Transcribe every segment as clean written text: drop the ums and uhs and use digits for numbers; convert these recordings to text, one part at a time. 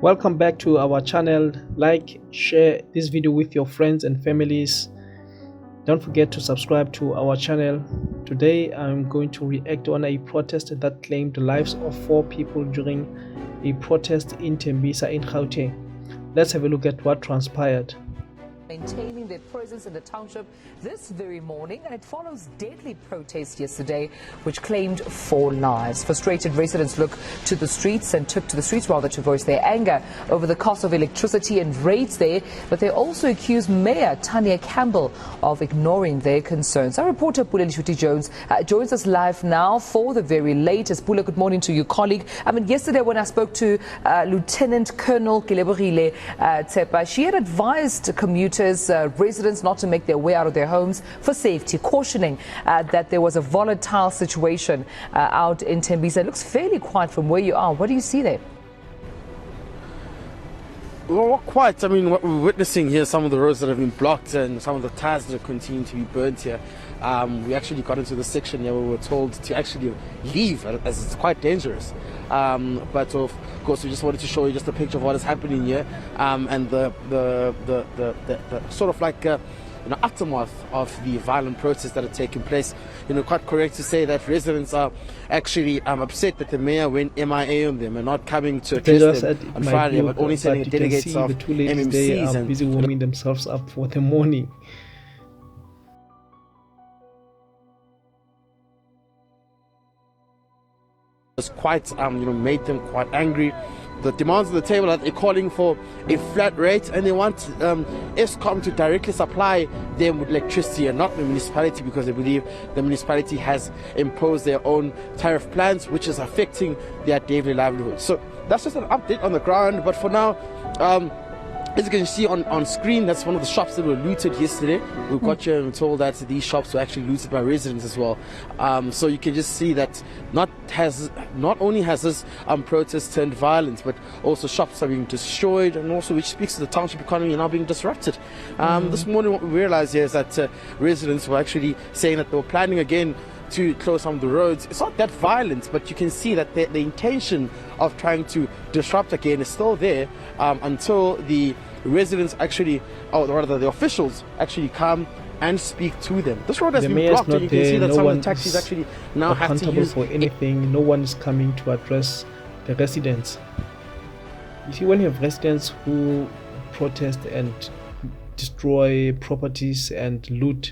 Welcome back to our channel. Like, share this video with your friends and families. Don't forget to subscribe to our channel. Today I'm going to react on a protest that claimed the lives of 4 people during a protest in Tembisa in Gauteng. Let's have a look at what transpired. Maintaining their presence in the township this very morning, and it follows deadly protest yesterday which claimed 4 lives. Frustrated residents took to the streets to voice their anger over the cost of electricity and rates there, but they also accused Mayor Tanya Campbell of ignoring their concerns. Our reporter Pula Jones joins us live now for the very latest. Pula, good morning to you, colleague. Yesterday when I spoke to Lieutenant Colonel Kileborile Tsepa, she had advised commuters, residents not to make their way out of their homes for safety, cautioning that there was a volatile situation out in Tembisa. It looks fairly quiet from where you are. What do you see there? Well, not quite. What we're witnessing here, some of the roads that have been blocked and some of the tires that are continuing to be burnt here. We actually got into the section here where we were told to actually leave, as it's quite dangerous. But of course, we just wanted to show you just a picture of what is happening here, and the sort of like aftermath of the violent protests that are taking place. Quite correct to say that residents are actually upset that the mayor went MIA on them and not coming to address them on Friday, but only sending delegates of the 2 ladies, they are busy warming themselves up for the morning. Quite made them quite angry. The demands on the table are they're calling for a flat rate, and they want Eskom to directly supply them with electricity and not the municipality, because they believe the municipality has imposed their own tariff plans, which is affecting their daily livelihood. So that's just an update on the ground. But for now, as you can see on screen, that's one of the shops that were looted yesterday. We got you and told that these shops were actually looted by residents as well. So you can just see that not only has this protest turned violent, but also shops are being destroyed, and also which speaks to the township economy now being disrupted. This morning what we realized here is that residents were actually saying that they were planning again to close some of the roads. It's not that violent, but you can see that the intention of trying to disrupt again is still there until the residents actually, or rather the officials actually come and speak to them. This road has been blocked, and you can see that some of the taxis actually now have to use for anything. No one is coming to address the residents. You see, when you have residents who protest and destroy properties and loot,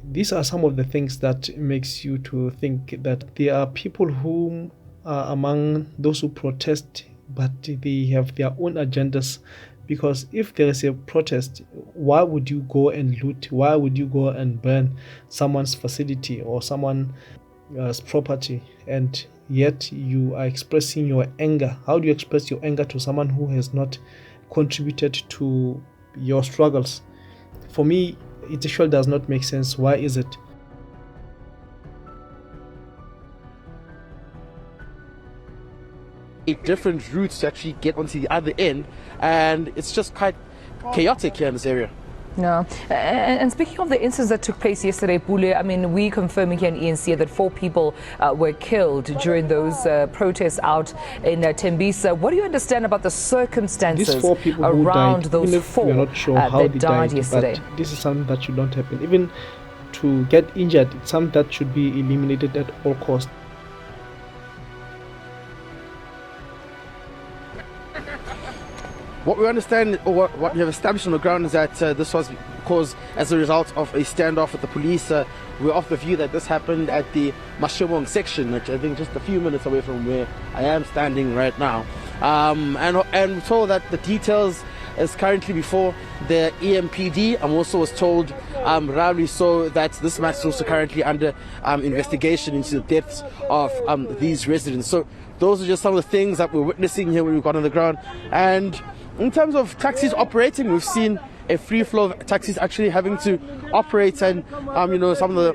these are some of the things that makes you to think that there are people who are among those who protest, but they have their own agendas. Because if there is a protest, why would you go and loot? Why would you go and burn someone's facility or someone's property? And yet you are expressing your anger. How do you express your anger to someone who has not contributed to your struggles? For me, it actually does not make sense. Why is it? Different routes to actually get onto the other end, and it's just quite chaotic here in this area. Yeah, and speaking of the incidents that took place yesterday, Pule, we confirming here in ENC that 4 people were killed during those protests out in Tembisa. What do you understand about the circumstances These 4 people around who died, those even if 4 we're not sure how that they died yesterday? But this is something that should not happen. Even to get injured, it's something that should be eliminated at all costs. What we understand, or what we have established on the ground, is that this was caused as a result of a standoff with the police. We're of the view that this happened at the Mashomong section, which I think just a few minutes away from where I am standing right now. And we're told that the details is currently before the EMPD. I'm also was told, rarely so, that this matter is also currently under investigation into the deaths of these residents. So those are just some of the things that we're witnessing here when we got on the ground. And in terms of taxis operating, we've seen a free flow of taxis actually having to operate, and some of the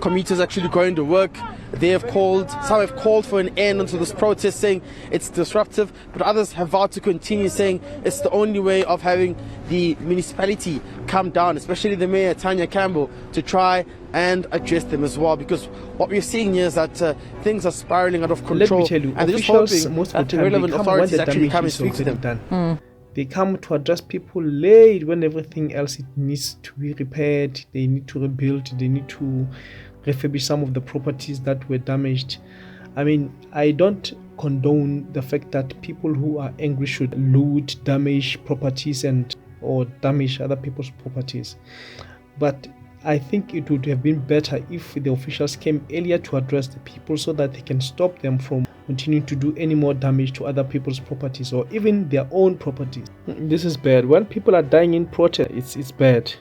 commuters actually going to work. Some have called for an end onto this protest, saying it's disruptive, but others have vowed to continue, saying it's the only way of having the municipality come down, especially the mayor Tanya Campbell, to try and address them as well, because what we're seeing here is that things are spiraling out of Let control. me tell you, and they're just officials hoping most that of the the time they relevant come when authorities the actually damage come and is speak to already them. done. They come to address people late when everything else it needs to be repaired. They need to rebuild. They need to refurbish some of the properties that were damaged. I mean, I don't condone the fact that people who are angry should loot, damage properties or damage other people's properties. But I think it would have been better if the officials came earlier to address the people so that they can stop them from continuing to do any more damage to other people's properties or even their own properties. This is bad. When people are dying in protest, it's bad.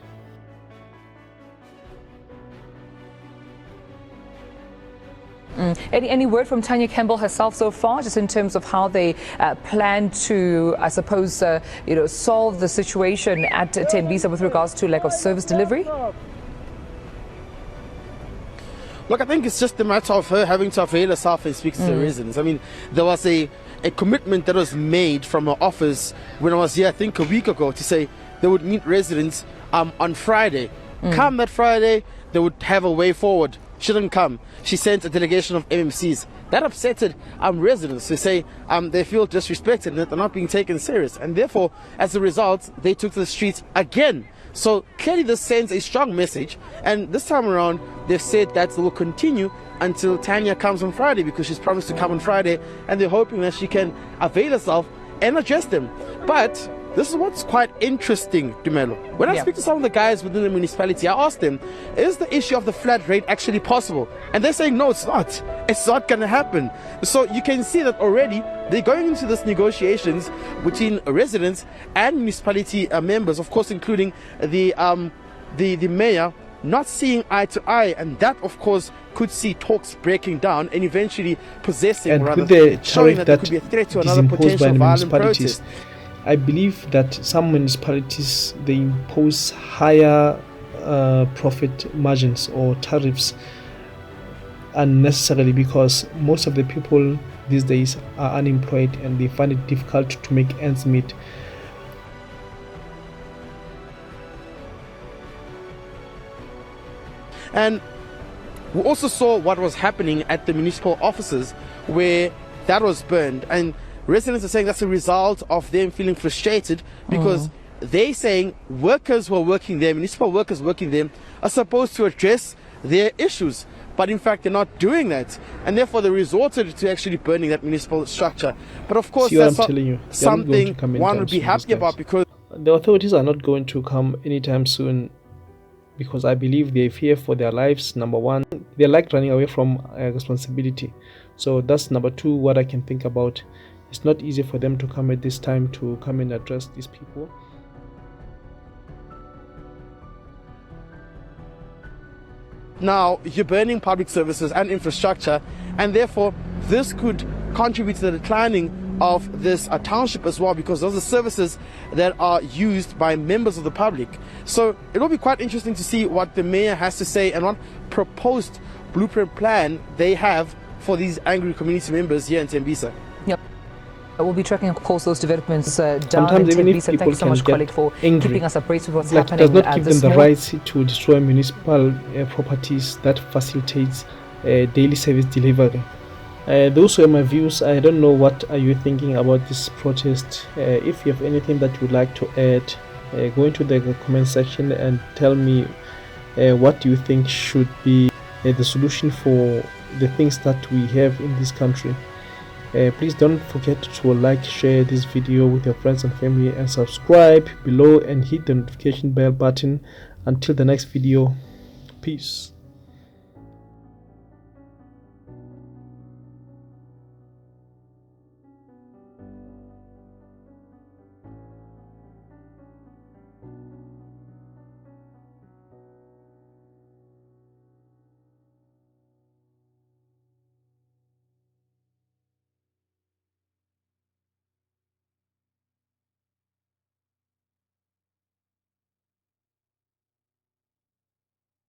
Any word from Tanya Campbell herself so far, just in terms of how they plan to, I suppose, solve the situation at Tembisa with regards to lack of service delivery? Look, I think it's just a matter of her having to avail herself and speak to the residents. I mean, there was a commitment that was made from her office when I was here, I think a week ago, to say they would meet residents on Friday. Come that Friday, they would have a way forward. She didn't come. She sent a delegation of MMCs. That upsetted residents. They say they feel disrespected and that they're not being taken serious. And therefore, as a result, they took to the streets again. So clearly this sends a strong message. And this time around, they've said that they will continue until Tanya comes on Friday, because she's promised to come on Friday. And they're hoping that she can avail herself and address them. But this is what's quite interesting, Dumelo. When I speak to some of the guys within the municipality, I ask them, is the issue of the flat rate actually possible? And they're saying, no, it's not. It's not going to happen. So you can see that already they're going into this negotiations between residents and municipality members, of course, including the mayor, not seeing eye to eye. And that, of course, could see talks breaking down and eventually possessing, and rather, with the showing that there tariff could be a threat to that is another imposed by potential the violent municipalities, protest. I believe that some municipalities, they impose higher profit margins or tariffs unnecessarily, because most of the people these days are unemployed and they find it difficult to make ends meet. And we also saw what was happening at the municipal offices where that was burned, and residents are saying that's a result of them feeling frustrated because they're saying workers who are working there, municipal workers working there, are supposed to address their issues, but in fact they're not doing that, and therefore they resorted to actually burning that municipal structure. But of course, that's not something one would be happy about, because the authorities are not going to come anytime soon, because I believe they fear for their lives. Number one, they like running away from responsibility. So that's number two, what I can think about. It's not easy for them to come at this time to come and address these people. Now you're burning public services and infrastructure, and therefore this could contribute to the declining of this township as well, because those are services that are used by members of the public. So it will be quite interesting to see what the mayor has to say and what proposed blueprint plan they have for these angry community members here in Tembisa. Yep. We'll be tracking, of course, those developments down Sometimes in even if Tembisa. people Thank you so much, can colleague, get for angry, keeping us abreast with what's like happening. it does not give them this the morning. right to destroy municipal properties that facilitates daily service delivery. Those were my views. I don't know what are you thinking about this protest. If you have anything that you would like to add, go into the comment section and tell me what do you think should be the solution for the things that we have in this country. Please don't forget to like, share this video with your friends and family, and subscribe below and hit the notification bell button. Until the next video, peace.